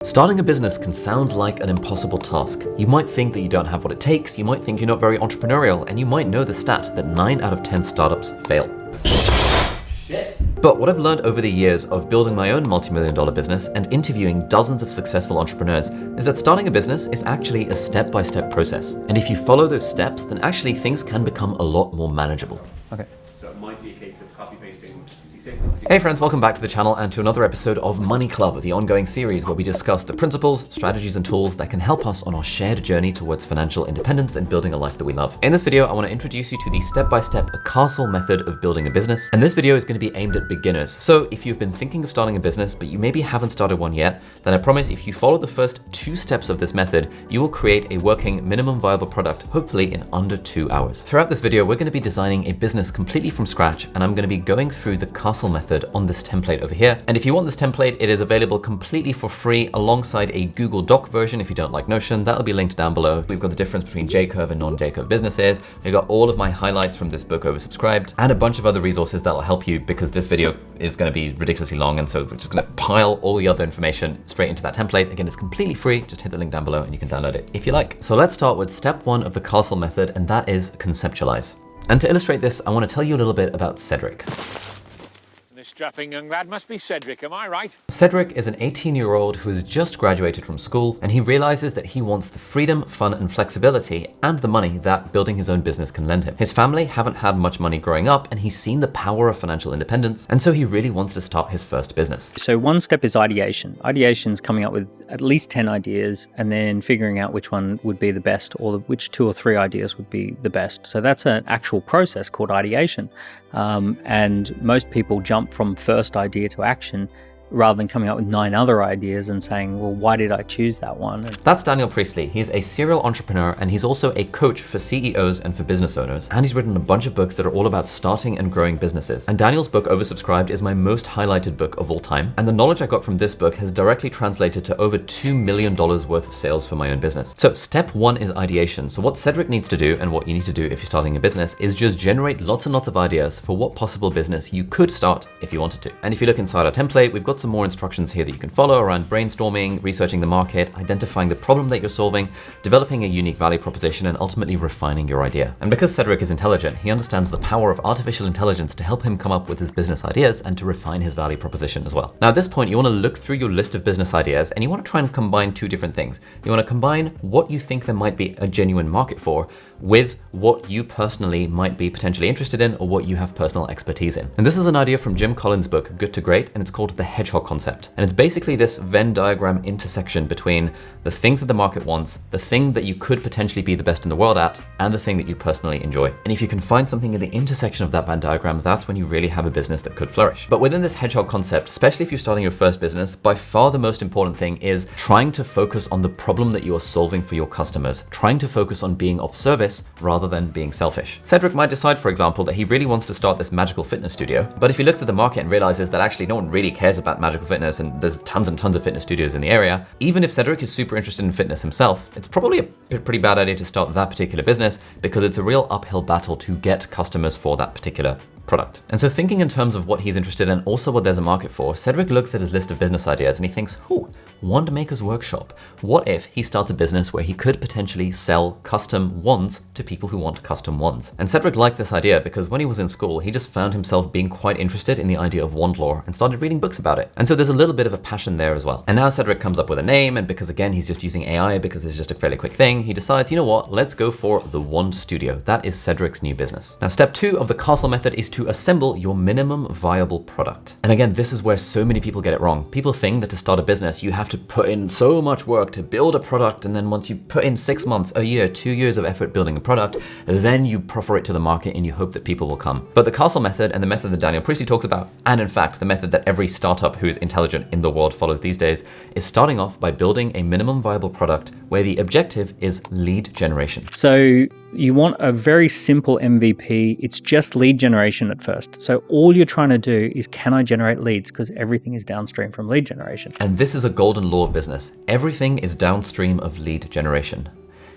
Starting a business can sound like an impossible task. You might think that you don't have what it takes, you might think you're not very entrepreneurial, and you might know the stat that 9 out of 10 startups fail. Shit. But what I've learned over the years of building my own multi-million-dollar business and interviewing dozens of successful entrepreneurs is that starting a business is actually a step-by-step process. And if you follow those steps, then actually things can become a lot more manageable. Okay. So it might be a case of copy-pasting C6. Hey friends, welcome back to the channel and to another episode of Money Club, the ongoing series where we discuss the principles, strategies, and tools that can help us on our shared journey towards financial independence and building a life that we love. In this video, I want to introduce you to the step-by-step castle method of building a business. And this video is going to be aimed at beginners. So if you've been thinking of starting a business, but you maybe haven't started one yet, then I promise if you follow the first 2 steps of this method, you will create a working minimum viable product, hopefully in under 2 hours. Throughout this video, we're going to be designing a business completely from scratch, and I'm going to be going through the castle method on this template over here. And if you want this template, it is available completely for free alongside a Google Doc version if you don't like Notion. That'll be linked down below. We've got the difference between J-curve and non-J-curve businesses. We've got all of my highlights from this book oversubscribed and a bunch of other resources that'll help you because this video is going to be ridiculously long. And so we're just going to pile all the other information straight into that template. Again, it's completely free. Just hit the link down below and you can download it if you like. So let's start with step 1 of the castle method, and that is conceptualize. And to illustrate this, I want to tell you a little bit about Cedric. This strapping young lad must be Cedric, am I right? Cedric is an 18-year-old who has just graduated from school, and he realizes that he wants the freedom, fun, and flexibility, and the money that building his own business can lend him. His family haven't had much money growing up, and he's seen the power of financial independence, and so he really wants to start his first business. So one step is ideation. Ideation is coming up with at least 10 ideas, and then figuring out which one would be the best, or which 2 or 3 ideas would be the best. So that's an actual process called ideation. And most people jump from first idea to action rather than coming up with 9 other ideas and saying, well, why did I choose that one? That's Daniel Priestley. He's a serial entrepreneur and he's also a coach for CEOs and for business owners. And he's written a bunch of books that are all about starting and growing businesses. And Daniel's book, Oversubscribed, is my most highlighted book of all time. And the knowledge I got from this book has directly translated to over $2 million worth of sales for my own business. So step 1 is ideation. So what Cedric needs to do and what you need to do if you're starting a business is just generate lots and lots of ideas for what possible business you could start if you wanted to. And if you look inside our template, we've got some more instructions here that you can follow around brainstorming, researching the market, identifying the problem that you're solving, developing a unique value proposition, and ultimately refining your idea. And because Cedric is intelligent, he understands the power of artificial intelligence to help him come up with his business ideas and to refine his value proposition as well. Now at this point, you want to look through your list of business ideas and you want to try and combine 2 different things. You want to combine what you think there might be a genuine market for with what you personally might be potentially interested in or what you have personal expertise in. And this is an idea from Jim Collins' book, Good to Great, and it's called the hedgehog concept. And it's basically this Venn diagram intersection between the things that the market wants, the thing that you could potentially be the best in the world at, and the thing that you personally enjoy. And if you can find something in the intersection of that Venn diagram, that's when you really have a business that could flourish. But within this hedgehog concept, especially if you're starting your first business, by far the most important thing is trying to focus on the problem that you are solving for your customers, trying to focus on being of service rather than being selfish. Cedric might decide, for example, that he really wants to start this magical fitness studio, but if he looks at the market and realizes that actually no one really cares about magical fitness and there's tons and tons of fitness studios in the area, even if Cedric is super interested in fitness himself, it's probably a pretty bad idea to start that particular business because it's a real uphill battle to get customers for that particular product. And so thinking in terms of what he's interested in, also what there's a market for, Cedric looks at his list of business ideas and he thinks, wand maker's workshop. What if he starts a business where he could potentially sell custom wands to people who want custom wands? And Cedric liked this idea because when he was in school, he just found himself being quite interested in the idea of wand lore and started reading books about it. And so there's a little bit of a passion there as well. And now Cedric comes up with a name, and because again, he's just using AI because it's just a fairly quick thing, he decides, you know what, let's go for the Wand Studio. That is Cedric's new business. Now, step 2 of the castle method is to assemble your minimum viable product. And again, this is where so many people get it wrong. People think that to start a business, you have to put in so much work to build a product, and then once you put in 6 months, a year, 2 years of effort building a product, then you proffer it to the market and you hope that people will come. But the castle method and the method that Daniel Priestley talks about, and in fact, the method that every startup who is intelligent in the world follows these days, is starting off by building a minimum viable product where the objective is lead generation. So you want a very simple MVP. It's just lead generation at first. So all you're trying to do is, can I generate leads? Because everything is downstream from lead generation. And this is a golden law of business. Everything is downstream of lead generation.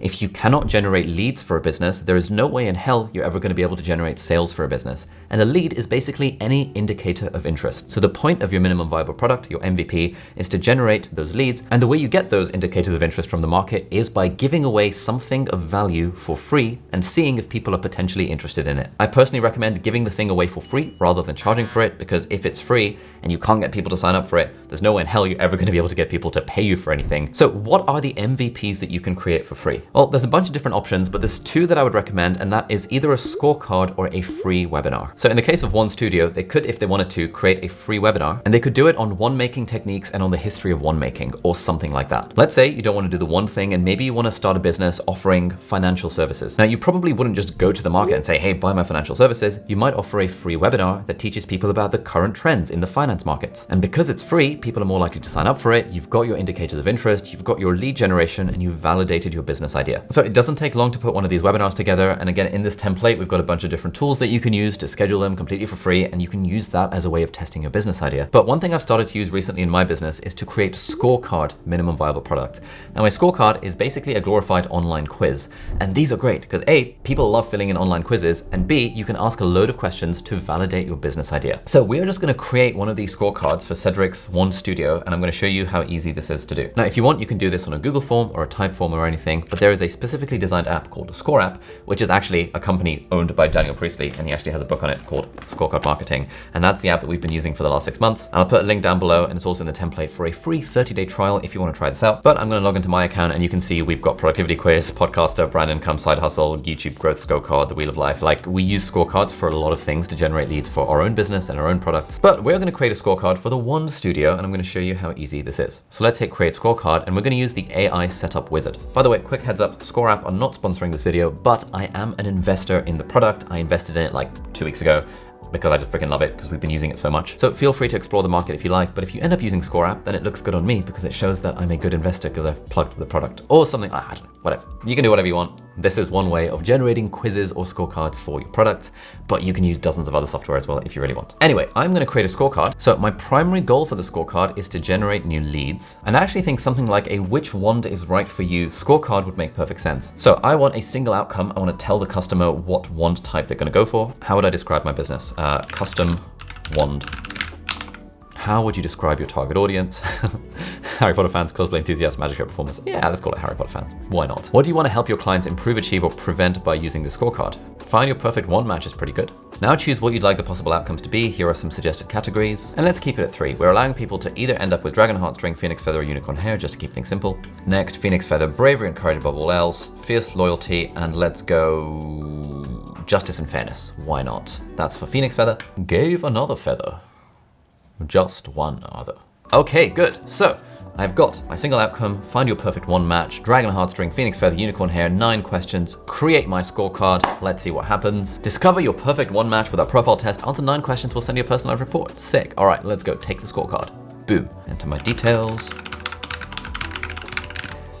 If you cannot generate leads for a business, there is no way in hell you're ever going to be able to generate sales for a business. And a lead is basically any indicator of interest. So the point of your minimum viable product, your MVP, is to generate those leads. And the way you get those indicators of interest from the market is by giving away something of value for free and seeing if people are potentially interested in it. I personally recommend giving the thing away for free rather than charging for it, because if it's free and you can't get people to sign up for it, there's no way in hell you're ever going to be able to get people to pay you for anything. So what are the MVPs that you can create for free? Well, there's a bunch of different options, but there's two that I would recommend, and that is either a scorecard or a free webinar. So in the case of One Studio, they could, if they wanted to, create a free webinar, and they could do it on wand making techniques and on the history of wand making or something like that. Let's say you don't want to do the one thing and maybe you want to start a business offering financial services. Now, you probably wouldn't just go to the market and say, hey, buy my financial services. You might offer a free webinar that teaches people about the current trends in the finance markets. And because it's free, people are more likely to sign up for it. You've got your indicators of interest, you've got your lead generation, and you've validated your business idea. So it doesn't take long to put one of these webinars together. And again, in this template, we've got a bunch of different tools that you can use to schedule them completely for free, and you can use that as a way of testing your business idea. But one thing I've started to use recently in my business is to create scorecard minimum viable products. Now, my scorecard is basically a glorified online quiz. And these are great because A, people love filling in online quizzes, and B, you can ask a load of questions to validate your business idea. So we are just going to create one of these scorecards for Cedric's One Studio, and I'm going to show you how easy this is to do. Now, if you want, you can do this on a Google form or a Typeform or anything, but there is a specifically designed app called a Score app, which is actually a company owned by Daniel Priestley, and he actually has a book on it called Scorecard Marketing. And that's the app that we've been using for the last 6 months. And I'll put a link down below, and it's also in the template for a free 30-day trial if you want to try this out. But I'm going to log into my account, and you can see we've got productivity quiz, podcaster, brand income, side hustle, YouTube growth scorecard, the wheel of life. Like, we use scorecards for a lot of things to generate leads for our own business and our own products. But we're going to create a scorecard for the One Studio, and I'm going to show you how easy this is. So let's hit create scorecard, and we're going to use the AI setup wizard. By the way, quick heads up, Score app are not sponsoring this video, but I am an investor in the product. I invested in it like 2 weeks ago, because I just freaking love it because we've been using it so much. So feel free to explore the market if you like, but if you end up using Score app, then it looks good on me because it shows that I'm a good investor because I've plugged the product or something. I don't know, whatever. You can do whatever you want. This is one way of generating quizzes or scorecards for your product, but you can use dozens of other software as well if you really want. Anyway, I'm going to create a scorecard. So my primary goal for the scorecard is to generate new leads. And I actually think something like a which wand is right for you scorecard would make perfect sense. So I want a single outcome. I want to tell the customer what wand type they're going to go for. How would I describe my business? Custom wand. How would you describe your target audience? Harry Potter fans, cosplay enthusiasts, magic show performers. Yeah, let's call it Harry Potter fans. Why not? What do you want to help your clients improve, achieve, or prevent by using the scorecard? Find your perfect wand match is pretty good. Now choose what you'd like the possible outcomes to be. Here are some suggested categories. And let's keep it at 3. We're allowing people to either end up with dragon heartstring, phoenix feather, or unicorn hair, just to keep things simple. Next, phoenix feather, bravery and courage above all else, fierce loyalty, and let's go justice and fairness. Why not? That's for phoenix feather. Gave another feather. Just one other. Okay, good. So I've got my single outcome, find your perfect wand match, dragon heartstring, phoenix feather, unicorn hair, 9 questions, create my scorecard. Let's see what happens. Discover your perfect wand match with our profile test. Answer 9 questions, we'll send you a personalized report. Sick. All right, let's go. Take the scorecard. Boom. Enter my details.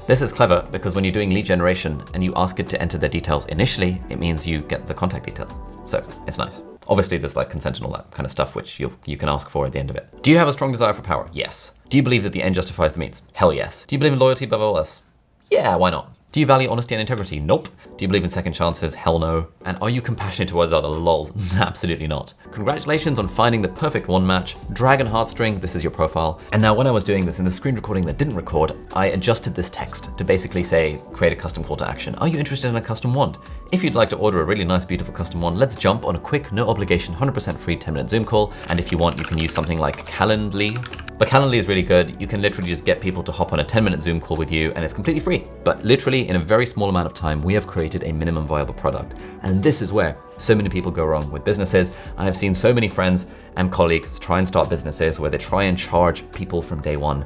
This is clever because when you're doing lead generation and you ask it to enter their details initially, it means you get the contact details. So it's nice. Obviously, there's like consent and all that kind of stuff, which you can ask for at the end of it. Do you have a strong desire for power? Yes. Do you believe that the end justifies the means? Hell yes. Do you believe in loyalty above all else? Yeah, why not? Do you value honesty and integrity? Nope. Do you believe in second chances? Hell no. And are you compassionate towards others? Lol. Absolutely not. Congratulations on finding the perfect wand match. Dragon heartstring, this is your profile. And now when I was doing this in the screen recording that didn't record, I adjusted this text to basically say, create a custom call to action. Are you interested in a custom wand? If you'd like to order a really nice, beautiful custom wand, let's jump on a quick, no obligation, 100% free 10-minute Zoom call. And if you want, you can use something like Calendly. But Calendly is really good. You can literally just get people to hop on a 10-minute Zoom call with you and it's completely free. But literally in a very small amount of time, we have created a minimum viable product. And this is where so many people go wrong with businesses. I have seen so many friends and colleagues try and start businesses where they try and charge people from day one.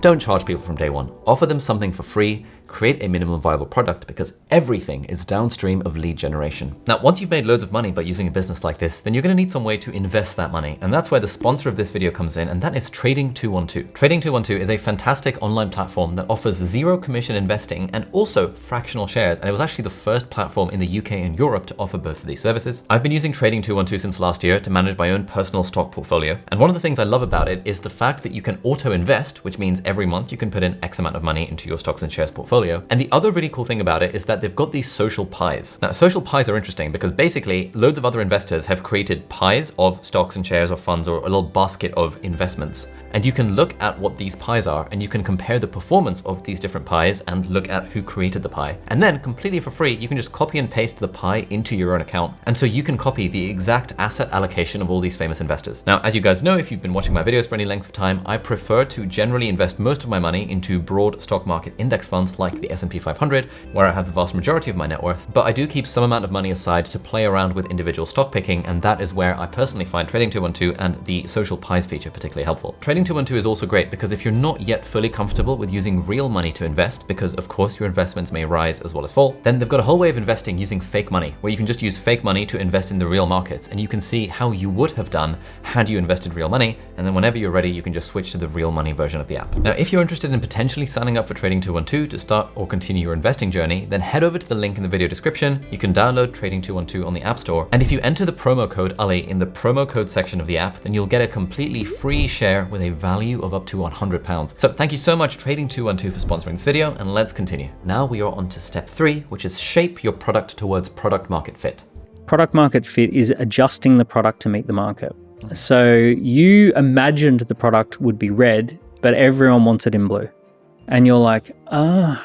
Don't charge people from day one. Offer them something for free. Create a minimum viable product because everything is downstream of lead generation. Now, once you've made loads of money by using a business like this, then you're going to need some way to invest that money. And that's where the sponsor of this video comes in, and that is Trading 212. Trading 212 is a fantastic online platform that offers 0 commission investing and also fractional shares. And it was actually the first platform in the UK and Europe to offer both of these services. I've been using Trading 212 since last year to manage my own personal stock portfolio. And one of the things I love about it is the fact that you can auto invest, which means every month you can put in X amount of money into your stocks and shares portfolio. portfolio. And the other really cool thing about it is that they've got these social pies. Now, social pies are interesting because basically loads of other investors have created pies of stocks and shares or funds or a little basket of investments. And you can look at what these pies are and you can compare the performance of these different pies and look at who created the pie. And then completely for free, you can just copy and paste the pie into your own account. And so you can copy the exact asset allocation of all these famous investors. Now, as you guys know, if you've been watching my videos for any length of time, I prefer to generally invest most of my money into broad stock market index funds like the S&P 500, where I have the vast majority of my net worth. But I do keep some amount of money aside to play around with individual stock picking, and that is where I personally find Trading 212 and the social pies feature particularly helpful. Trading 212 is also great because if you're not yet fully comfortable with using real money to invest, because of course your investments may rise as well as fall, then they've got a whole way of investing using fake money, where you can just use fake money to invest in the real markets, and you can see how you would have done had you invested real money, and then whenever you're ready, you can just switch to the real money version of the app. Now, if you're interested in potentially signing up for Trading 212 to start or continue your investing journey, then head over to the link in the video description. You can download Trading 212 on the App Store, and if you enter the promo code Ali in the promo code section of the app, then you'll get a completely free share with a value of up to £100. So thank you so much Trading 212 for sponsoring this video, and let's continue. Now we are on to step 3, which is shape your product towards product market fit. Product market fit is adjusting the product to meet the market. So you imagined the product would be red, but everyone wants it in blue. And you're like,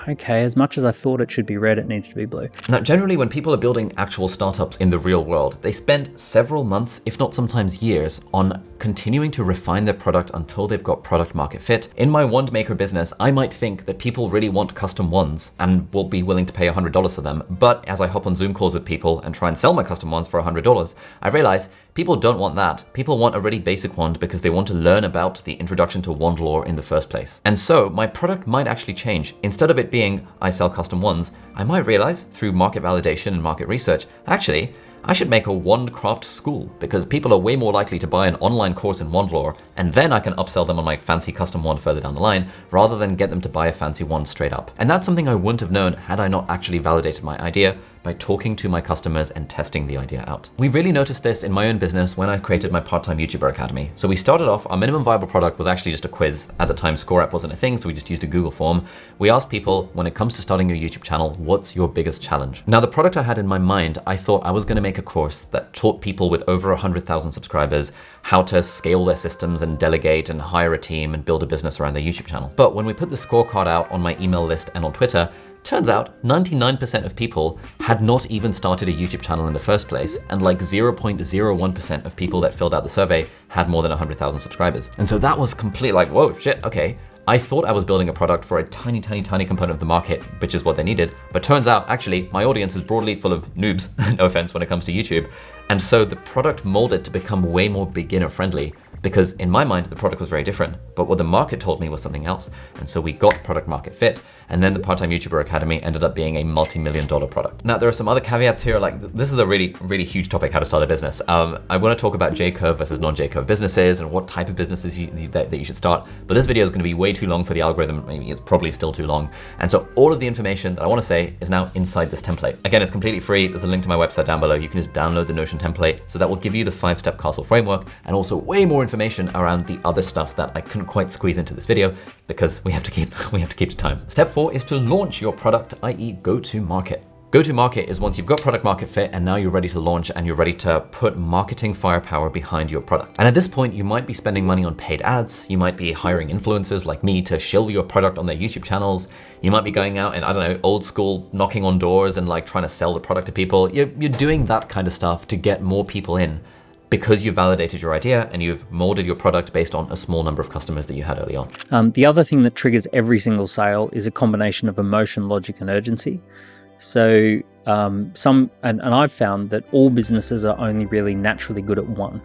okay, as much as I thought it should be red, it needs to be blue. Now, generally when people are building actual startups in the real world, they spend several months, if not sometimes years, on continuing to refine their product until they've got product market fit. In my wand maker business, I might think that people really want custom wands and will be willing to pay $100 for them. But as I hop on Zoom calls with people and try and sell my custom wands for $100, I realize people don't want that. People want a really basic wand because they want to learn about the introduction to wand lore in the first place. And so my product might actually change. Instead of it being, I sell custom wands, I might realize through market validation and market research, actually, I should make a wand craft school because people are way more likely to buy an online course in wand lore, and then I can upsell them on my fancy custom wand further down the line, rather than get them to buy a fancy wand straight up. And that's something I wouldn't have known had I not actually validated my idea by talking to my customers and testing the idea out. We really noticed this in my own business when I created my part-time YouTuber Academy. So we started off, our minimum viable product was actually just a quiz. At the time, Score App wasn't a thing, so we just used a Google form. We asked people, when it comes to starting your YouTube channel, what's your biggest challenge? Now, the product I had in my mind, I thought I was gonna make a course that taught people with over 100,000 subscribers how to scale their systems and delegate and hire a team and build a business around their YouTube channel. But when we put the scorecard out on my email list and on Twitter, turns out 99% of people had not even started a YouTube channel in the first place, and like 0.01% of people that filled out the survey had more than 100,000 subscribers. And so that was complete like, whoa, shit, okay. I thought I was building a product for a tiny component of the market, which is what they needed. But turns out, actually, my audience is broadly full of noobs, no offense when it comes to YouTube. And so the product molded to become way more beginner friendly, because in my mind, the product was very different, but what the market told me was something else. And so we got product market fit, and then the Part-Time YouTuber Academy ended up being a multi-million-dollar product. Now, there are some other caveats here, like this is a really huge topic, how to start a business. I wanna talk about J-curve versus non-J-curve businesses and what type of businesses that you should start, but this video is gonna be way too long for the algorithm, maybe it's probably still too long. And so all of the information that I wanna say is now inside this template. Again, it's completely free, there's a link to my website down below, you can just download the Notion template, so that will give you the 5-step castle framework, and also way more information around the other stuff that I couldn't quite squeeze into this video because we have to keep to time. Step 4 is to launch your product, i.e. go to market. Go to market is once you've got product market fit and now you're ready to launch and you're ready to put marketing firepower behind your product. And at this point, you might be spending money on paid ads. You might be hiring influencers like me to shill your product on their YouTube channels. You might be going out and, I don't know, old school knocking on doors and like trying to sell the product to people. You're doing that kind of stuff to get more people in, because you've validated your idea and you've molded your product based on a small number of customers that you had early on. The other thing that triggers every single sale is a combination of emotion, logic, and urgency. So I've found that all businesses are only really naturally good at one.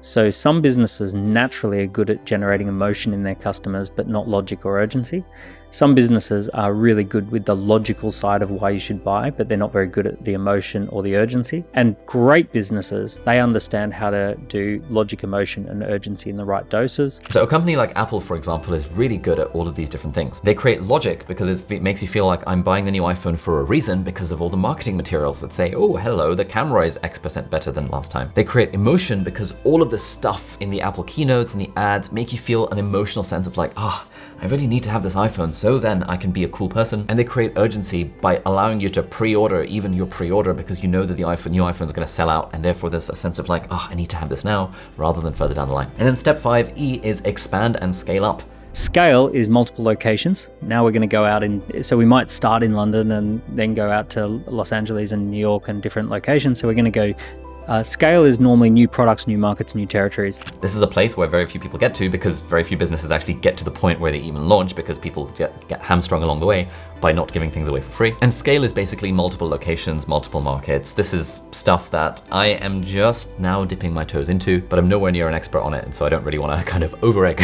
So some businesses naturally are good at generating emotion in their customers, but not logic or urgency. Some businesses are really good with the logical side of why you should buy, but they're not very good at the emotion or the urgency. And great businesses, they understand how to do logic, emotion, and urgency in the right doses. So a company like Apple, for example, is really good at all of these different things. They create logic because it makes you feel like I'm buying the new iPhone for a reason because of all the marketing materials that say, oh, hello, the camera is X% better than last time. They create emotion because all of the stuff in the Apple keynotes and the ads make you feel an emotional sense of like, I really need to have this iPhone so then I can be a cool person. And they create urgency by allowing you to pre-order even your pre-order because you know that the new iPhone is going to sell out, and therefore there's a sense of like, oh, I need to have this now rather than further down the line. And then step 5E is expand and scale up. Scale is multiple locations. Now we're going to go out so we might start in London and then go out to Los Angeles and New York and different locations. So we're going to go scale is normally new products, new markets, new territories. This is a place where very few people get to because very few businesses actually get to the point where they even launch because people get hamstrung along the way by not giving things away for free. And scale is basically multiple locations, multiple markets. This is stuff that I am just now dipping my toes into, but I'm nowhere near an expert on it, and so I don't really want to kind of over-egg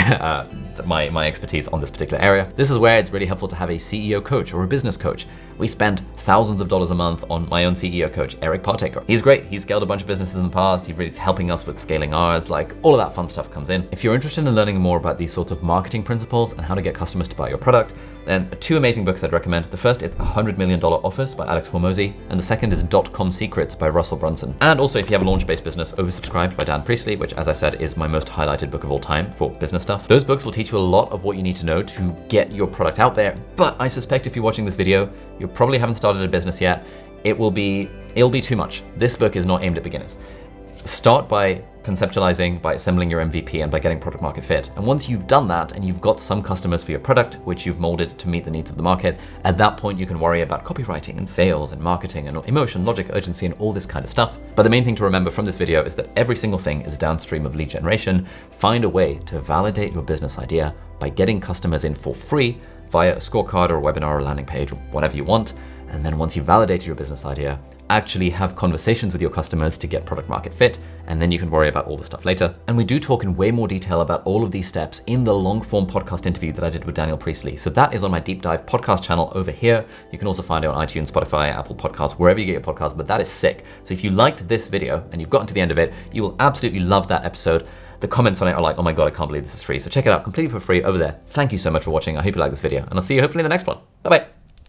my expertise on this particular area. This is where it's really helpful to have a CEO coach or a business coach. We spend thousands of dollars a month on my own CEO coach, Eric Partaker. He's great. He's scaled a bunch of businesses in the past. He's really helping us with scaling ours. Like, all of that fun stuff comes in. If you're interested in learning more about these sorts of marketing principles and how to get customers to buy your product, then 2 amazing books I'd recommend. The first is $100 Million Offers by Alex Hormozi, and the second is .com Secrets by Russell Brunson. And also, if you have a launch-based business, Oversubscribed by Dan Priestley, which, as I said, is my most highlighted book of all time for business stuff. Those books will teach you a lot of what you need to know to get your product out there. But I suspect if you're watching this video, you probably haven't started a business yet. It'll be too much. This book is not aimed at beginners. Start by conceptualizing, by assembling your MVP, and by getting product market fit. And once you've done that and you've got some customers for your product, which you've molded to meet the needs of the market, at that point you can worry about copywriting and sales and marketing and emotion, logic, urgency, and all this kind of stuff. But the main thing to remember from this video is that every single thing is downstream of lead generation. Find a way to validate your business idea by getting customers in for free via a scorecard or a webinar or a landing page or whatever you want. And then once you've validated your business idea, actually have conversations with your customers to get product market fit, and then you can worry about all the stuff later. And we do talk in way more detail about all of these steps in the long form podcast interview that I did with Daniel Priestley. So that is on my deep dive podcast channel over here. You can also find it on iTunes, Spotify, Apple Podcasts, wherever you get your podcasts, but that is sick. So if you liked this video and you've gotten to the end of it, you will absolutely love that episode. The comments on it are like, oh my God, I can't believe this is free. So check it out completely for free over there. Thank you so much for watching. I hope you like this video, and I'll see you hopefully in the next one. Bye-bye.